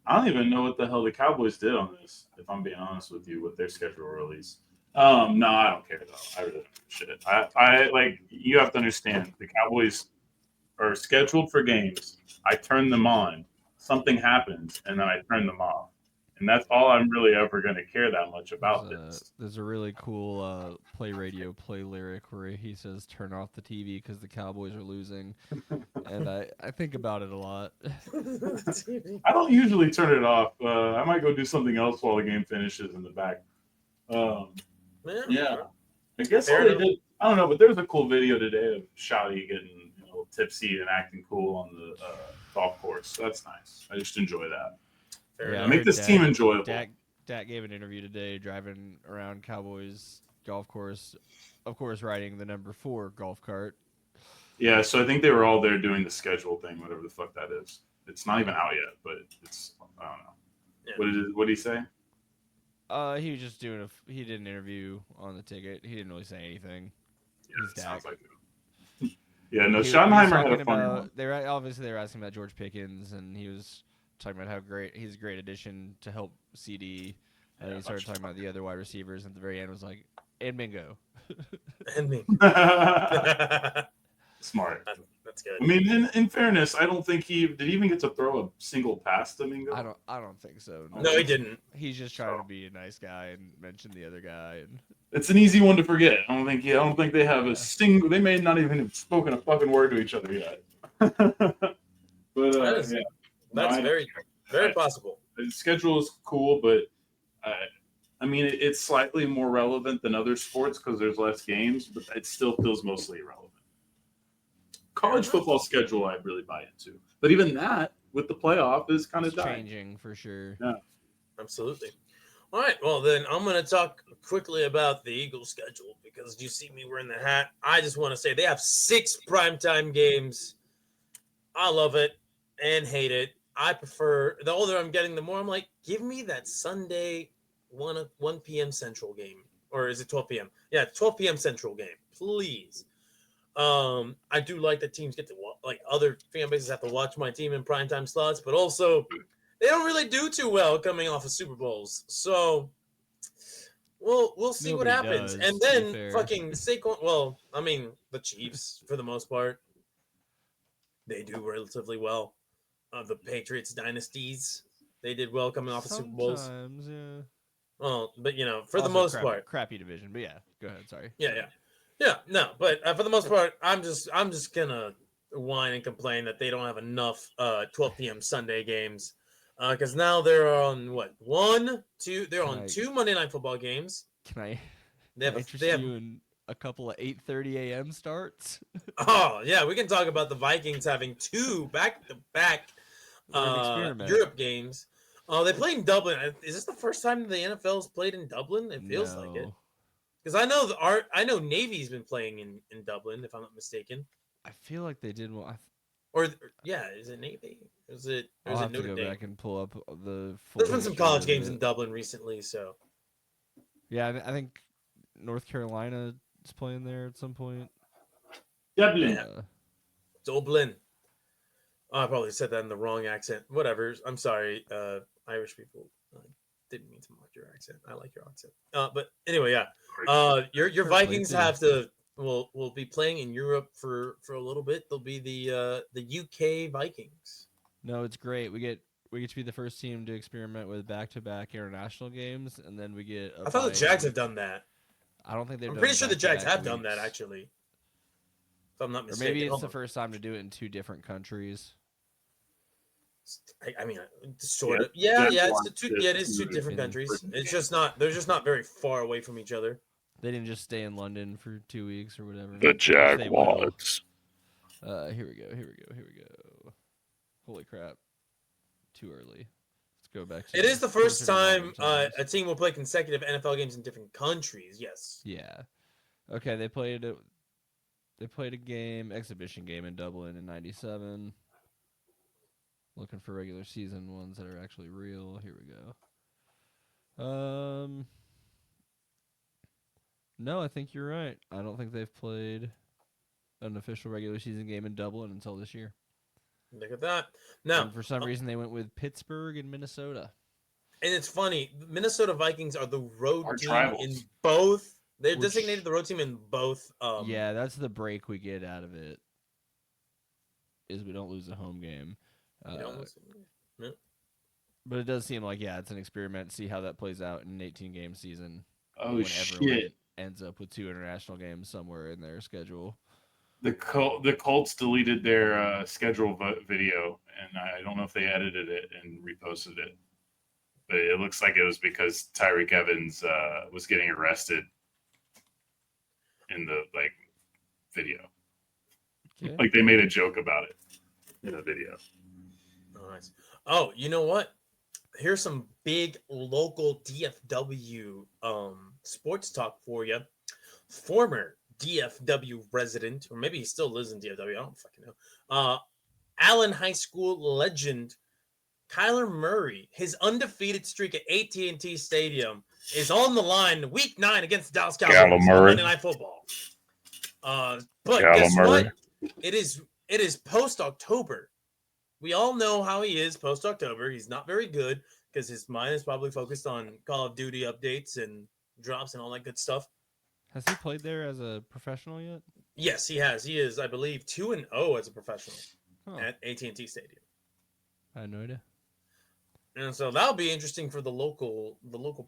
I don't even know what the hell the Cowboys did on this, if I'm being honest with you, with their schedule release. No, I don't care though. I really don't shit. I like, you have to understand the Cowboys are scheduled for games. I turn them on, something happens, and then I turn them off. And that's all I'm really ever going to care that much about this. There's a really cool play lyric where he says, "Turn off the TV because the Cowboys are losing," and I think about it a lot. I don't usually turn it off. I might go do something else while the game finishes in the back. Yeah, I guess all they did. I don't know, but there's a cool video today of Shotty getting tipsy and acting cool on the golf course. So that's nice. I just enjoy that. Yeah, make this team enjoyable. Dak gave an interview today driving around Cowboys golf course, of course, riding the number 4 golf cart. Yeah, so I think they were all there doing the schedule thing, whatever the fuck that is. It's not even out yet, but it's, I don't know. Yeah. What did he say? He was just doing he did an interview on the ticket. He didn't really say anything. Yeah, it sounds like it. Yeah, no, Schottenheimer had a funny one. They were asking about George Pickens, and he was talking about how he's a great addition to help CD. And he started talking about the other wide receivers, and at the very end was like, and Mingo. And me. Smart. That's good. I mean, in fairness, I don't think did he even get to throw a single pass to Mingo? I don't think so. No, he didn't. He's just trying to be a nice guy and mention the other guy. And it's an easy one to forget. I don't think they have a single. They may not even have spoken a fucking word to each other yet. But that's very possible. The schedule is cool, but I mean, it's slightly more relevant than other sports because there's less games, but it still feels mostly irrelevant. College football schedule, I really buy into, but even that with the playoff is kind of changing for sure. Yeah, absolutely. All right, well then I'm going to talk quickly about the Eagles schedule because you see me wearing the hat. I just want to say they have 6 primetime games. I love it and hate it. I prefer, the older I'm getting, the more I'm like, give me that Sunday 1 p.m. Central game. Or is it 12 p.m.? Yeah, 12 p.m. Central game, please. I do like that teams get to like other fan bases have to watch my team in primetime slots, but also they don't really do too well coming off of Super Bowls. So we'll see what Nobody happens. does, And to be then fair. fucking Saquon. Well, I mean, the Chiefs for the most part, they do relatively well. The Patriots dynasties, they did well coming off of Super Bowls. Sometimes, yeah. Well, but for the Also most part, crappy division. But yeah, go ahead. Sorry. yeah. No, but for the most part, I'm just gonna whine and complain that they don't have enough 12 p.m. Sunday games because now they're on what they're on 2 Monday Night Football games. Can I They have interest they have you in a couple of 8:30 a.m. starts? oh yeah, we can talk about the Vikings having 2 back-to-back They're an experiment. Europe games. Oh, they play in Dublin. Is this the first time the NFL's played in Dublin? It feels like it. No. Because I know Navy's been playing in Dublin, if I'm not mistaken. I feel like they did well. Or yeah, is it Navy? I'll have to Notre go Dame? back and pull up the full There's been some history college of games it. in Dublin recently, so Yeah, I think North Carolina is playing there at some point. Dublin. Dublin. Oh, I probably said that in the wrong accent. Whatever. I'm sorry, Irish people. I didn't mean to mock your accent. I like your accent. But anyway, yeah. Your Vikings have to will be playing in Europe for a little bit. They'll be the UK Vikings. No, it's great. We get to be the first team to experiment with back-to-back international games, and then we get. I thought the Jags have done that. I don't think they've. I'm done pretty sure the Jags back-to-back have done that weeks. actually. If I'm not Or mistaken. maybe it's Hold the on. first time to do it in 2 different countries. I mean, sort of. Yeah, Yeah. that's It is 2 one. different In- countries. It's just not. They're just not very far away from each other. They didn't just stay in London for 2 weeks or whatever. The Which they will. Jaguars. Here we go. Holy crap! Too early. Let's go back to. It is the first closer to time modern times. a team will play consecutive NFL games in different countries. Yes. Yeah. Okay, they played it. They played a exhibition game in Dublin in '97. Looking for regular season ones that are actually real. Here we go. No, I think you're right. I don't think they've played an official regular season game in Dublin until this year. Look at that. Now, And for some reason, they went with Pittsburgh and Minnesota. and it's funny. Minnesota Vikings are the road Our team rivals. in both. They're Which- designated the road team in both. Yeah, that's the break we get out of it. Is we don't lose a home game. But it does seem like, it's an experiment. See how that plays out in an 18-game season. Oh when shit! everyone ends up with 2 international games somewhere in their schedule. The Colts deleted their schedule video, and I don't know if they edited it and reposted it. But it looks like it was because Tyreek Evans was getting arrested in the video. Okay. Like they made a joke about it in the video. Oh, nice. Oh, you know what? Here's some big local DFW sports talk for you. Former DFW resident, or maybe he still lives in DFW. I don't fucking know. Allen High School legend Kyler Murray, his undefeated streak at AT&T Stadium is on the line Week 9 against the Dallas Cowboys on Monday Night Football. But guess what? It is post-October. We all know how he is post-October. He's not very good because his mind is probably focused on Call of Duty updates and drops and all that good stuff. Has he played there as a professional yet? Yes, he has. He is, I believe, 2-0 as a professional Huh. at AT&T Stadium. I had no idea. And so that'll be interesting for the local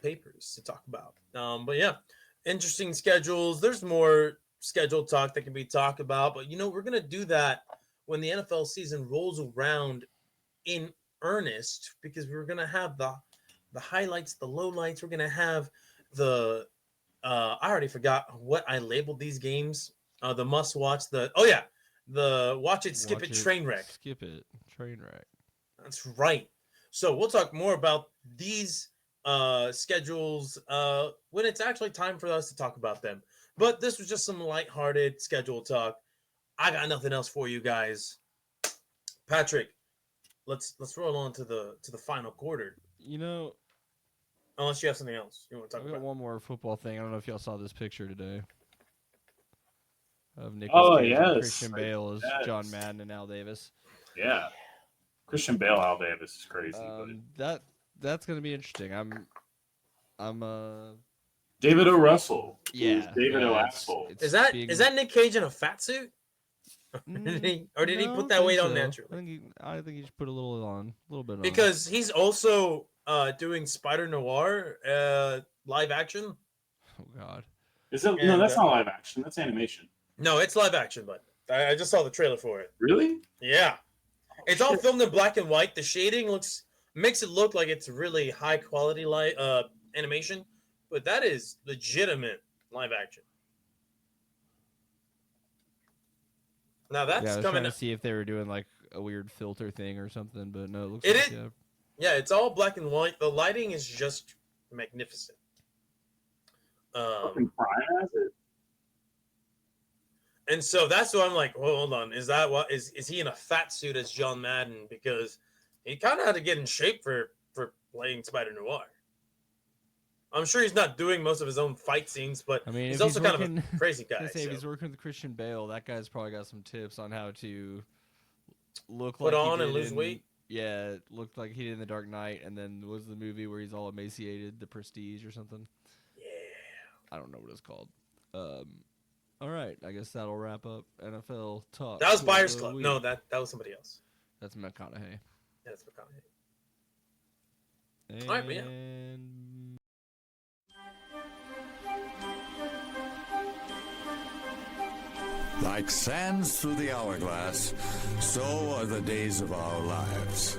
papers to talk about. But yeah, interesting schedules. There's more schedule talk that can be talked about, but we're gonna do that when the NFL season rolls around in earnest, because we're gonna have the highlights, the lowlights. We're gonna have the I already forgot what I labeled these games. The must watch, the watch it, skip it, train wreck. Skip it, train wreck. That's right. So we'll talk more about these schedules when it's actually time for us to talk about them. But this was just some lighthearted schedule talk. I got nothing else for you guys. Patrick, let's roll on to the final quarter. Unless you have something else you want to talk I've got about. one more football thing. I don't know if y'all saw this picture today of Nicolas Cage and Christian Bale as John Madden and Al Davis. Yeah, Christian Bale, Al Davis is crazy. That's gonna be interesting. I'm David O. Russell. Yeah, David O. it's- Asshole. it's Is that being- Nick Cage in a fat suit? Or did he No, put I that think weight on so. naturally? I think he just put a little on, a little bit on. Because he's also doing Spider Noir live action. Oh God. Is that, no, And, that's not live action. That's animation. No, it's live action, but I just saw the trailer for it. Really? Yeah, it's all shit. filmed in black and white. The shading makes it look like it's really high quality animation, but that is legitimate live action. Now Yeah, that's I was coming. trying to see if they were doing like a weird filter thing or something, but no, it looks It like is- yeah. Yeah, it's all black and white. The lighting is just magnificent. Fucking Prime has it. And so that's what I'm like. Well, hold on, is that what is he in a fat suit as John Madden? Because he kind of had to get in shape for playing Spider Noir. I'm sure he's not doing most of his own fight scenes, but I mean, he's if also kind of working- a crazy I guy. was gonna say, if so. he's working with Christian Bale, that guy's probably got some tips on how to look Put like he on and did lose in- weight? Yeah, it looked like he did in The Dark Knight, and then was the movie where he's all emaciated, The Prestige or something. Yeah. I don't know what it's called. All right, I guess that'll wrap up NFL talk. That was for Buyers the Club. week. No, that was somebody else. That's McConaughey. That's McConaughey. And right, but yeah. Like sands through the hourglass, so are the days of our lives.